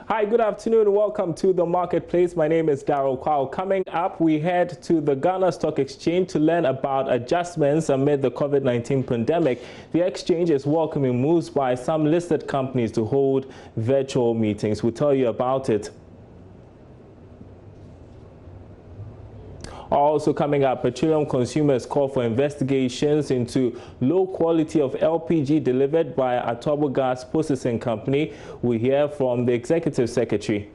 Hi, good afternoon. Welcome to the Marketplace. My name is Daryl Kwao. Coming up, we head to the Ghana Stock Exchange to learn about adjustments amid the COVID-19 pandemic. The exchange is welcoming moves by some listed companies to hold virtual meetings. We'll tell you about it. Also coming up, petroleum consumers call for investigations into low quality of LPG delivered by Atobo Gas Processing Company. We hear from the Executive Secretary.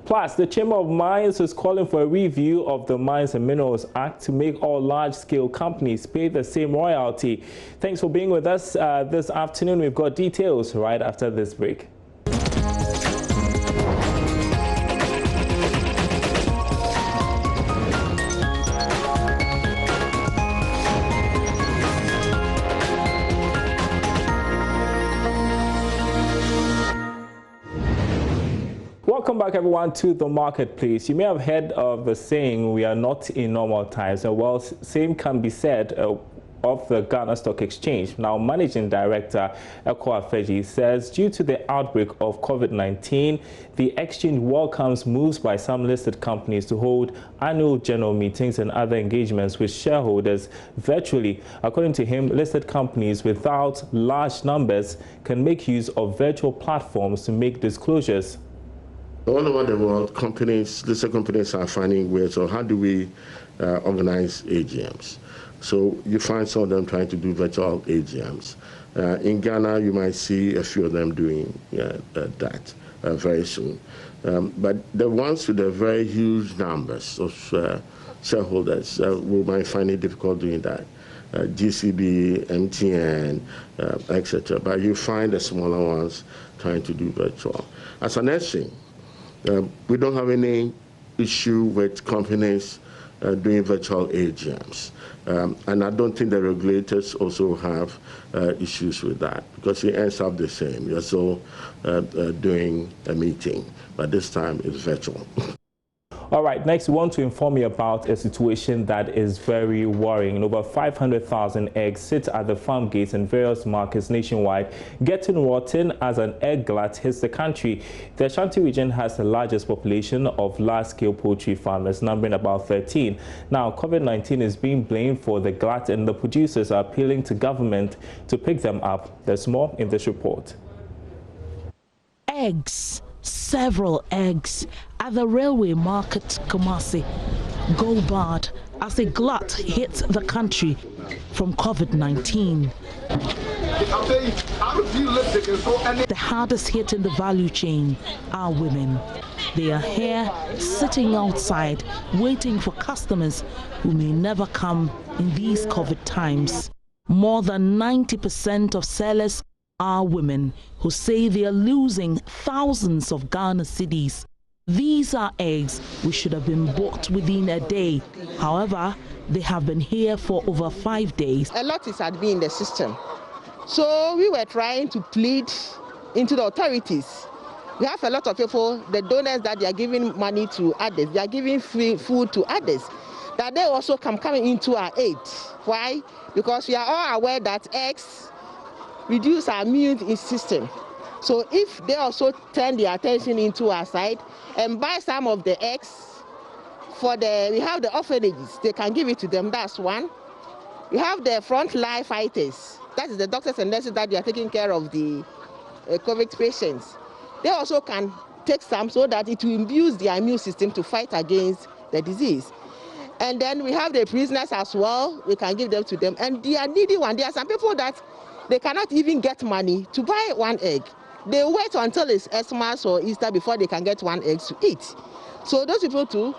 Plus, the Chamber of Mines is calling for a review of the Mines and Minerals Act to make all large-scale companies pay the same royalty. Thanks for being with us this afternoon. We've got details right after this break. Welcome back, everyone, to the Marketplace. You may have heard of the saying, we are not in normal times. Well, same can be said of the Ghana Stock Exchange. Now, Managing Director Aboagye-Wiafe says due to the outbreak of COVID-19, the exchange welcomes moves by some listed companies to hold annual general meetings and other engagements with shareholders virtually. According to him, listed companies without large numbers can make use of virtual platforms to make disclosures. All over the world, listed companies are finding ways. So how do we organize AGMs? So you find some of them trying to do virtual AGMs. In Ghana, you might see a few of them doing that very soon. But the ones with the very huge numbers of shareholders, we might find it difficult doing that. GCB, MTN, etc. But you find the smaller ones trying to do virtual. As an exchange, we don't have any issue with companies doing virtual AGMs. And I don't think the regulators also have issues with that, because it ends up the same. You're still doing a meeting, but this time it's virtual. All right, next we want to inform you about a situation that is very worrying. Over 500,000 eggs sit at the farm gates in various markets nationwide, getting rotten as an egg glut hits the country. The Ashanti region has the largest population of large-scale poultry farmers, numbering about 13. Now, COVID-19 is being blamed for the glut, and the producers are appealing to government to pick them up. There's more in this report. Eggs. Several eggs at the railway market Kumasi go bad as a glut hits the country from COVID-19. The hardest hit in the value chain are women. They are here sitting outside waiting for customers who may never come in these COVID times. More than 90% of sellers are women who say they are losing thousands of Ghana cedis. These are eggs which should have been bought within a day. However, they have been here for over 5 days. A lot is had been in the system. So we were trying to plead into the authorities. We have a lot of people, the donors, that they are giving money to others, they are giving free food to others, that they also coming into our aid. Why? Because we are all aware that eggs reduce our immune system. So if they also turn their attention into our side and buy some of the eggs we have the orphanages, they can give it to them, that's one. We have the frontline fighters, that is the doctors and nurses that they are taking care of the COVID patients. They also can take some so that it will imbue their immune system to fight against the disease. And then we have the prisoners as well, we can give them to them. And they are needy one. There are some people that they cannot even get money to buy one egg. They wait until it's Xmas or Easter before they can get one egg to eat. So those people too,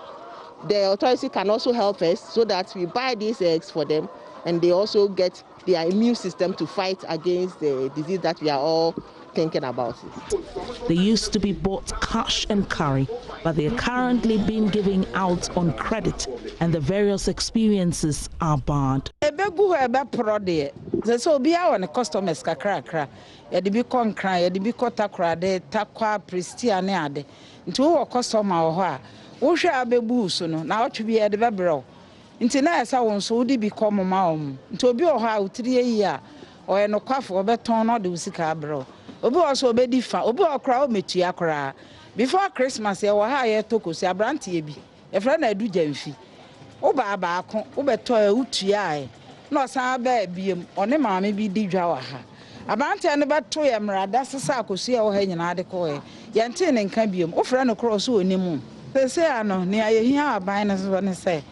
the authority can also help us so that we buy these eggs for them and they also get their immune system to fight against the disease that we are all thinking about. They used to be bought cash and carry, but they are currently being given out on credit, and the various experiences are bad. So be our customers kakra be concry be takra de takwa pristiane ade nti wo customer ho a wo hwe abebu so no na otwe bi e de bebro nti na esa won so wo di bi come ma nti obi ho a utiri yi a ɔyɛ no kwafo ɔbɛtɔn no de usika abro obi also obedi fa obi okra o metua kra before Christmas e wo ha ye tokosi abrante bi e fra na adu jamfi wo ba ko wo beto utua e na osan ba biem one maame bi di dwa wa ha abrante ne beto ye mrada sesa akosi e wo ha nyina de ko e ye nte ne nka biem wo fra no cross o nimu se ano ne ayehia aban ne so ne se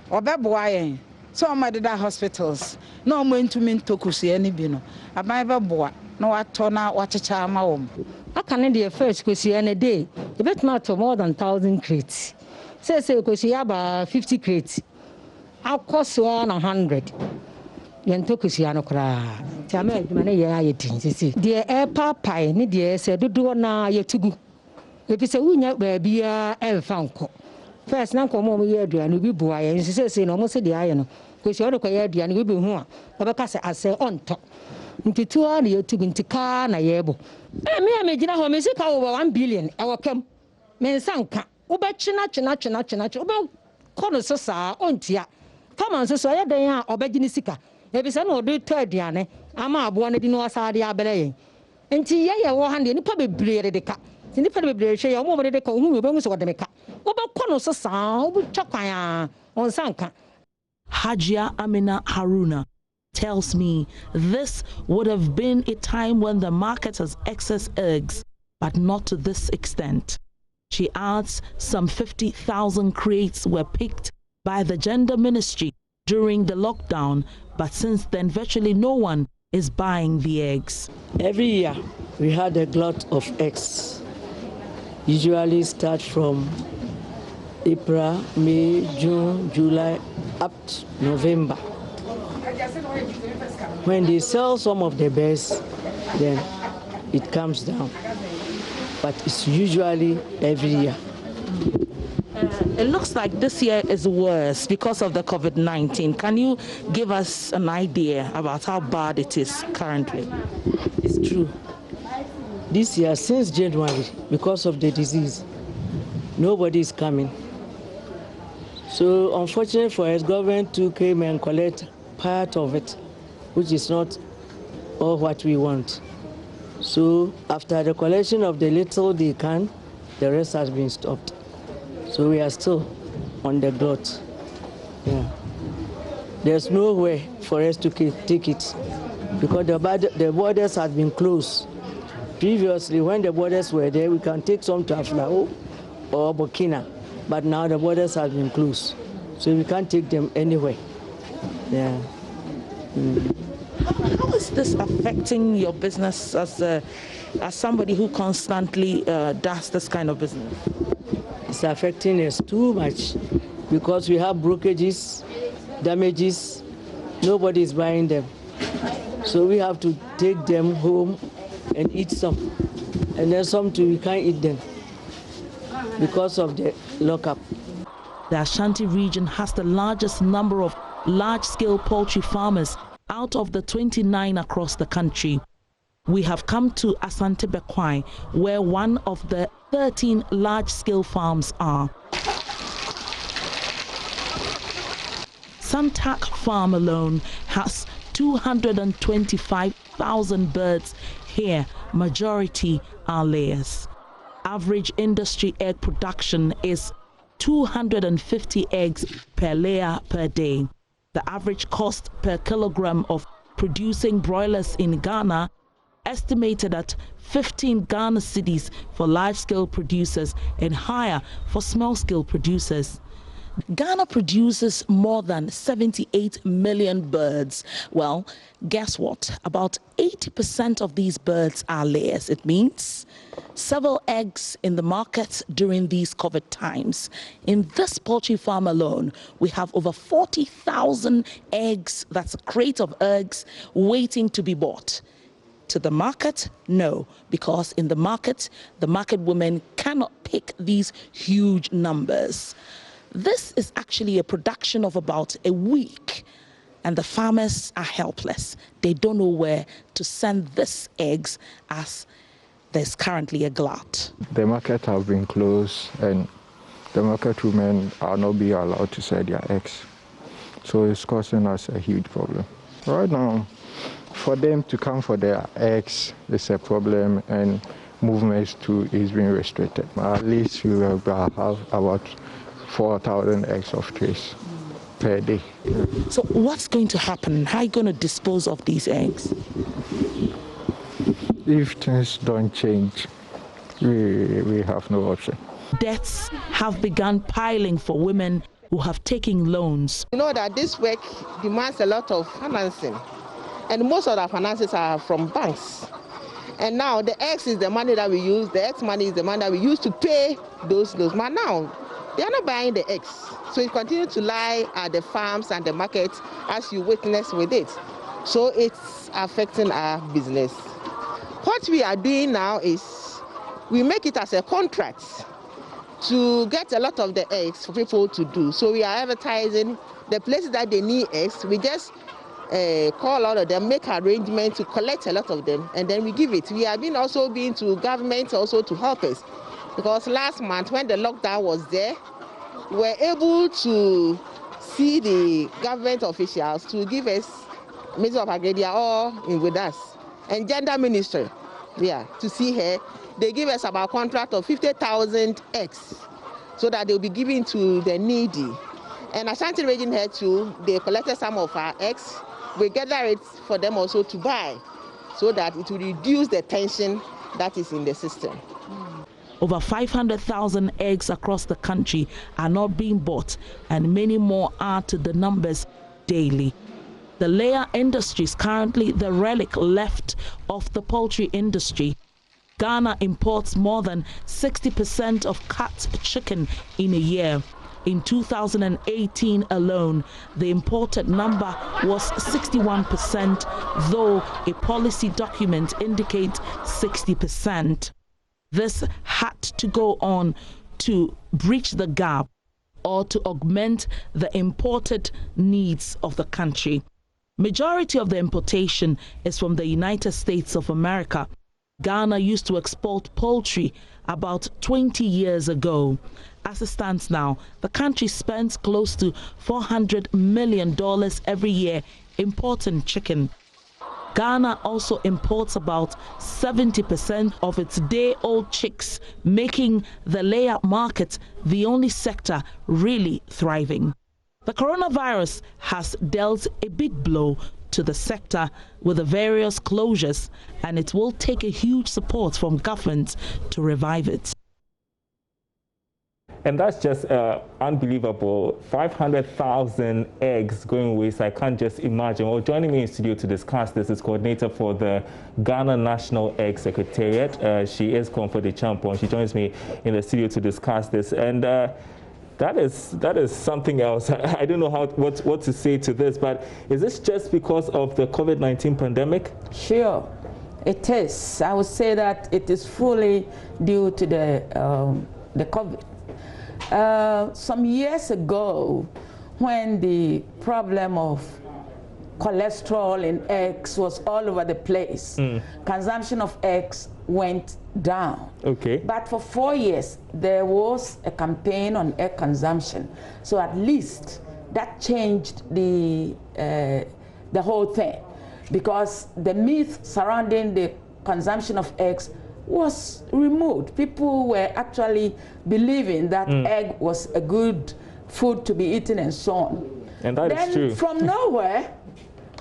obeboa yen so o madeda hospitals no mo ntumi ntokosi ani bi no aban beboa no wato na wachecha ama wom aka ne the first kosi any day e betuma to more than 1,000 crates say kosi aba 50 crates akoso na 100 yen tokosi ano kra ti ama aduma ne ye ayetin sisi the air papai ne the say dodo na yetugu ebi se wunya ba bia elfa nko first na nko mo ye aduane bi bua ye sisi no mo se de aye no kosi o de koye aduane bi hu a obeka se ase onto ntitu a na yetugu ntika na yebo me amegina ho me sika over 1 billion e wokam me nsanka wo be china wo be kono so saa ontia kama nso so ye den a obegini sika e bi se na odo to aduane ama abo na di no asade abele yen nti ye wo hande nipa bebrere de ka nipa bebrere hwe ye o mo de ka hu be hu so de meka wo be kono so saa wo bu twakwan a onsanka. Hajia Amina Haruna tells me this would have been a time when the market has excess eggs, but not to this extent. She adds some 50,000 crates were picked by the gender ministry during the lockdown, but since then virtually no one is buying the eggs. Every year we had a glut of eggs. Usually start from April, May, June, July, up to November. When they sell some of the birds, then it comes down. But it's usually every year. It looks like this year is worse because of the COVID-19. Can you give us an idea about how bad it is currently? It's true. This year, since January, because of the disease, nobody is coming. So unfortunately for us, government too came and collect part of it, which is not all what we want. So after the collection of the little they can, the rest has been stopped. So we are still on the glut. Yeah. There's no way for us to take it because the borders have been closed. Previously, when the borders were there, we can take some to Aflao or Burkina, but now the borders have been closed, so we can't take them anywhere. Yeah. How is this affecting your business as somebody who constantly does this kind of business? It's affecting us too much because we have brokerages, damages, nobody is buying them. So we have to take them home and eat some. And then some too, we can't eat them because of the lockup. The Ashanti region has the largest number of large-scale poultry farmers out of the 29 across the country. We have come to Aboagye-Wiafe, where one of the 13 large-scale farms are. Santak Farm alone has 225,000 birds here. Majority are layers. Average industry egg production is 250 eggs per layer per day. The average cost per kilogram of producing broilers in Ghana estimated at 15 Ghana cedis for large-scale producers and higher for small-scale producers. Ghana produces more than 78 million birds. Well, guess what? About 80% of these birds are layers. It means several eggs in the market during these COVID times. In this poultry farm alone, we have over 40,000 eggs, that's a crate of eggs, waiting to be bought. To the market? No, because in the market women cannot pick these huge numbers. This is actually a production of about a week, and the farmers are helpless. They don't know where to send these eggs as there's currently a glut. The market has been closed and the market women are not being allowed to sell their eggs. So it's causing us a huge problem. Right now, for them to come for their eggs is a problem, and movements too is being restricted. At least we will have about 4,000 eggs of trays per day. So what's going to happen? How are you going to dispose of these eggs? If things don't change, we have no option. Debts have begun piling for women who have taken loans. You know that this work demands a lot of financing, and most of our finances are from banks. And now the X is the money that we use, the X money is the money that we use to pay those loans. But now, they are not buying the X. So it continues to lie at the farms and the markets, as you witness with it. So it's affecting our business. What we are doing now is we make it as a contract to get a lot of the eggs for people to do. So we are advertising the places that they need eggs. We just call all of them, make arrangements to collect a lot of them, and then we give it. We have been to government also to help us, because last month when the lockdown was there, we were able to see the government officials to give us Minister of Aboagye they are all in with us, and Gender Ministry, to see her. They give us about a contract of 50,000 eggs, so that they'll be given to the needy. And Ashanti region here too, they collected some of our eggs. We gather it for them also to buy, so that it will reduce the tension that is in the system. Over 500,000 eggs across the country are not being bought, and many more add to the numbers daily. The layer industry is currently the relic left of the poultry industry. Ghana imports more than 60% of cut chicken in a year. In 2018 alone, the imported number was 61%, though a policy document indicates 60%. This had to go on to bridge the gap or to augment the imported needs of the country. Majority of the importation is from the United States of America. Ghana used to export poultry about 20 years ago. As it stands now, the country spends close to $400 million every year importing chicken. Ghana also imports about 70% of its day-old chicks, making the layer market the only sector really thriving. The coronavirus has dealt a big blow to the sector with the various closures, and it will take a huge support from government to revive it. And that's just unbelievable. 500,000 eggs going waste. I can't just imagine. Well, joining me in studio to discuss this is coordinator for the Ghana National Egg Secretariat. She is Comfort the Champion. She joins me in the studio to discuss this. And that is something else. I don't know what to say to this, but is this just because of the COVID-19 pandemic? Sure, it is. I would say that it is fully due to the COVID. Some years ago, when the problem of cholesterol in eggs was all over the place, consumption of eggs went down. Okay. But for 4 years, there was a campaign on egg consumption. So at least that changed the whole thing, because the myth surrounding the consumption of eggs was removed. People were actually believing that egg was a good food to be eaten and so on. And that is true. From nowhere,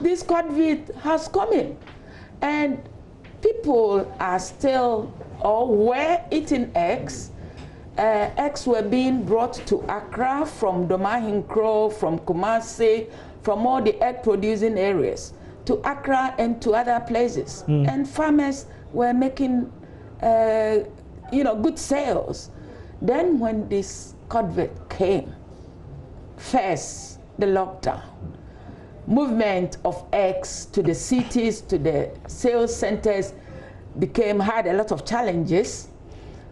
this COVID has come in, and people are still or were eating eggs. Eggs were being brought to Accra from Domahinkro, from Kumasi, from all the egg producing areas to Accra and to other places. And farmers were making good sales. Then when this COVID came, first the lockdown, movement of eggs to the cities, to the sales centers had a lot of challenges.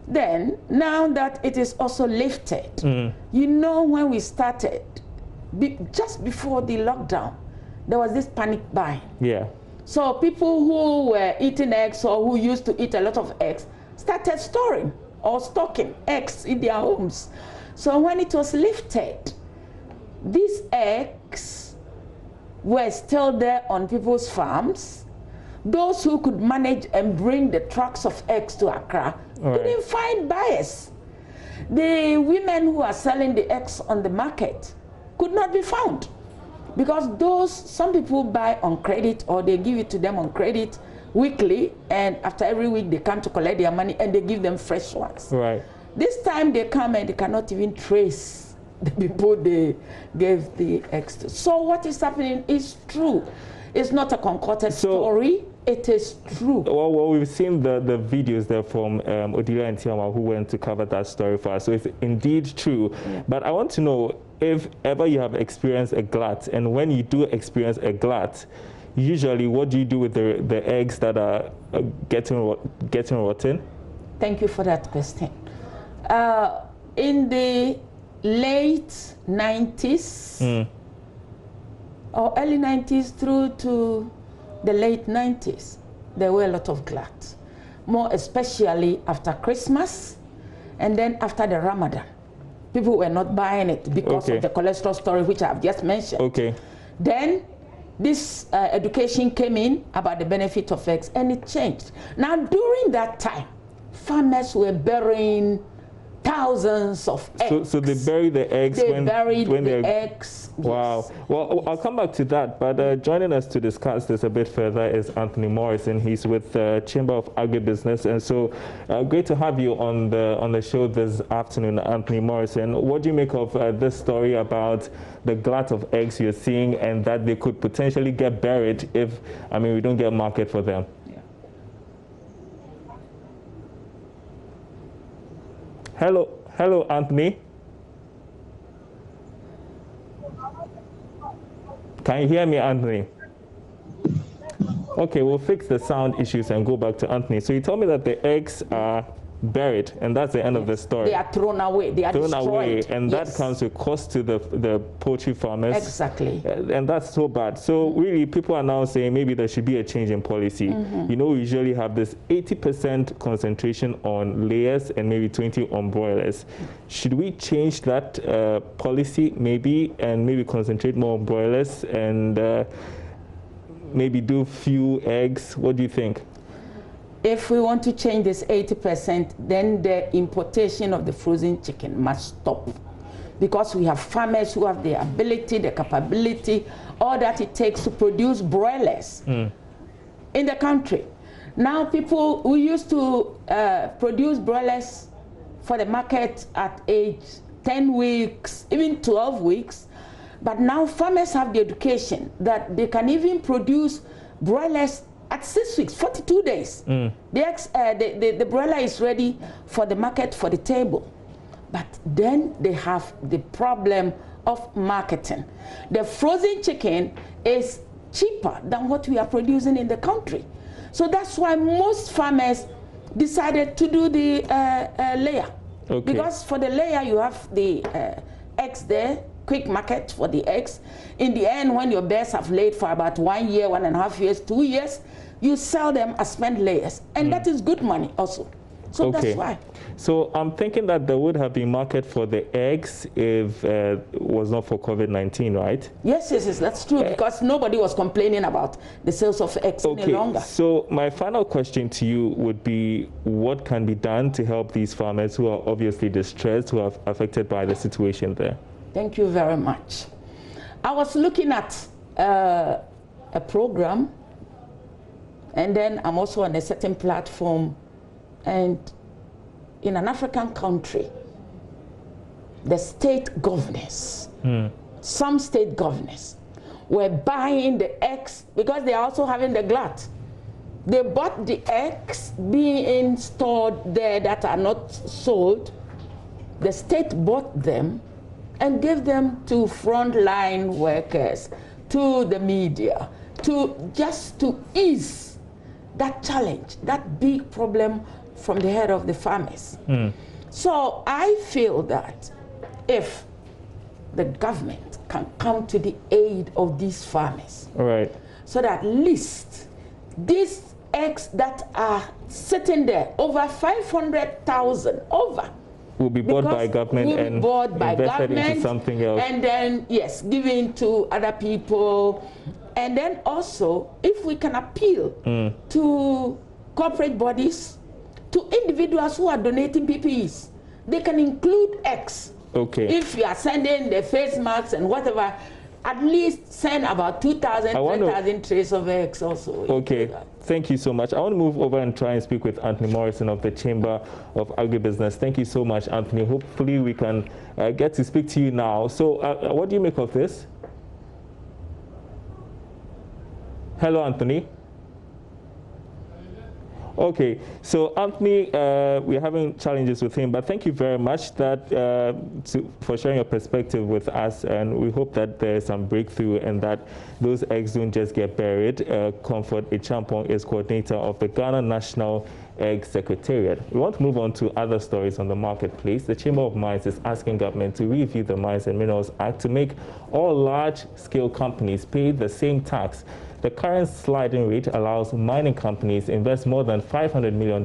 Then, now that it is also lifted, when we started, just before the lockdown, there was this panic buying. Yeah. So people who were eating eggs or who used to eat a lot of eggs started storing or stocking eggs in their homes. So when it was lifted, these eggs were still there on people's farms. Those who could manage and bring the trucks of eggs to Accra couldn't find buyers. The women who are selling the eggs on the market could not be found, because some people buy on credit, or they give it to them on credit weekly, and after every week they come to collect their money and they give them fresh ones. Right. This time they come and they cannot even trace the people they gave the eggs to. So what is happening is true. It's not a concocted story. It is true. Well, we've seen the videos there from Odilia and Tiama, who went to cover that story for us. So it's indeed true. Yeah. But I want to know if ever you have experienced a glut, and when you do experience a glut, usually what do you do with the eggs that are getting rotten? Thank you for that question. In the late 90s, or early 90s through to the late 90s, there were a lot of glut, more especially after Christmas and then after the Ramadan. People were not buying it because of the cholesterol story which I've just mentioned. Then this education came in about the benefit of eggs, and it changed. Now, during that time, farmers were burying thousands of eggs. So they bury the eggs when the eggs. Wow. Yes. Well, I'll come back to that. But joining us to discuss this a bit further is Anthony Morrison. He's with the Chamber of Agribusiness, and so great to have you on the show this afternoon, Anthony Morrison. What do you make of this story about the glut of eggs you're seeing, and that they could potentially get buried if, we don't get a market for them? Hello, Anthony. Can you hear me, Anthony? Okay, we'll fix the sound issues and go back to Anthony. So you told me that the eggs are buried, and that's the end of the story. They are thrown away. They are destroyed. And that comes with cost to the poultry farmers. Exactly. And that's so bad. So really, people are now saying maybe there should be a change in policy. We usually have this 80% concentration on layers and maybe 20 on broilers. Should we change that policy maybe, and maybe concentrate more on broilers and maybe do few eggs? What do you think? If we want to change this 80%, then the importation of the frozen chicken must stop, because we have farmers who have the ability, the capability, all that it takes to produce broilers in the country. Now people who used to produce broilers for the market at age 10 weeks, even 12 weeks, but now farmers have the education that they can even produce broilers at 6 weeks, 42 days. The broiler is ready for the market, for the table. But then they have the problem of marketing. The frozen chicken is cheaper than what we are producing in the country. So that's why most farmers decided to do the layer. Because for the layer, you have the eggs there, quick market for the eggs. In the end, when your birds have laid for about 1 year, 1.5 years, 2 years, you sell them as spent layers, and that is good money also. So that's why. So I'm thinking that there would have been market for the eggs if it was not for COVID-19, right? Yes, that's true, because nobody was complaining about the sales of eggs any longer. So my final question to you would be, what can be done to help these farmers who are obviously distressed, who are affected by the situation there? Thank you very much. I was looking at a program, and then I'm also on a certain platform, and in an African country, the state governors, some state governors, were buying the eggs because they are also having the glut. They bought the eggs being stored there that are not sold. The state bought them and gave them to frontline workers, to the media, just to ease that challenge, that big problem from the head of the farmers. So I feel that if the government can come to the aid of these farmers, so that at least these eggs that are sitting there, over 500,000, will be bought by government and invested into something else. And then, yes, given to other people. And then also, if we can appeal to corporate bodies, to individuals who are donating PPEs, they can include X. Okay. If you are sending the face masks and whatever, at least send about 2,000, 3,000 trays of X also. Okay. Thank you so much. I want to move over and try and speak with Anthony Morrison of the Chamber of Agribusiness. Thank you so much, Anthony. Hopefully we can get to speak to you now. So what do you make of this? Hello, Anthony. Okay, so Anthony, we're having challenges with him, but thank you very much for sharing your perspective with us, and we hope that there's some breakthrough and that those eggs don't just get buried. Comfort Echampong is coordinator of the Ghana National Egg Secretariat. We want to move on to other stories on the marketplace. The Chamber of Mines is asking government to review the Mines and Minerals Act to make all large-scale companies pay the same tax. The current sliding rate allows mining companies to invest more than $500 million,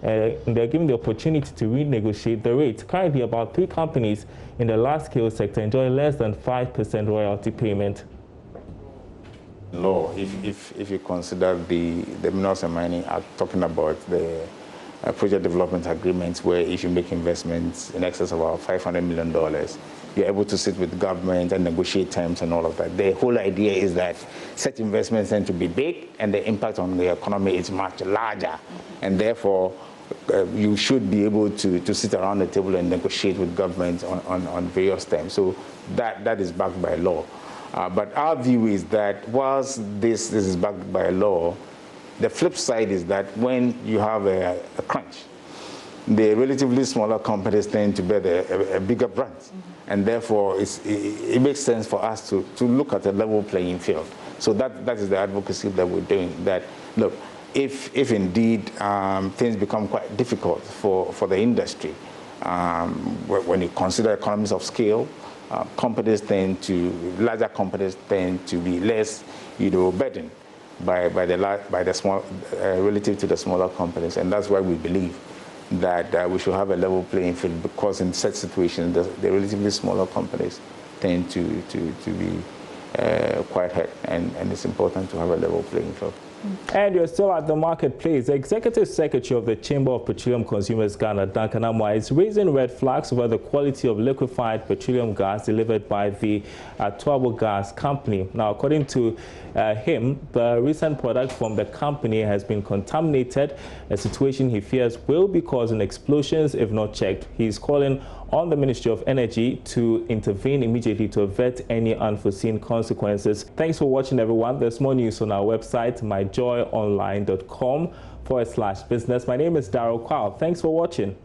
and they're given the opportunity to renegotiate the rate. Currently, about 3 companies in the large-scale sector enjoy less than 5% royalty payment. Law, if you consider the Minerals and Mining Act, talking about the project development agreements, where if you make investments in excess of about $500 million, you're able to sit with government and negotiate terms and all of that. The whole idea is that such investments tend to be big, and the impact on the economy is much larger, and therefore you should be able to sit around the table and negotiate with government on various terms. So that is backed by law. But our view is that whilst this is backed by law, the flip side is that when you have a crunch, the relatively smaller companies tend to bear a bigger brunt. And therefore, it makes sense for us to look at a level playing field. So that is the advocacy that we're doing, that, look, if indeed things become quite difficult for the industry, when you consider economies of scale, larger companies tend to be less, burdened by the small, relative to the smaller companies. And that's why we believe that we should have a level playing field, because in such situations, the relatively smaller companies tend to be quite hurt, and it's important to have a level playing field. And you're still at the marketplace. The Executive Secretary of the Chamber of Petroleum Consumers Ghana, Duncan Amoah, is raising red flags over the quality of liquefied petroleum gas delivered by the Tuabo Gas Company. Now, according to him, the recent product from the company has been contaminated, a situation he fears will be causing explosions if not checked. He's calling on the Ministry of Energy to intervene immediately to avert any unforeseen consequences. Thanks for watching, everyone. There's more news on our website, myjoyonline.com/business. My name is Darryl Kwao. Thanks for watching.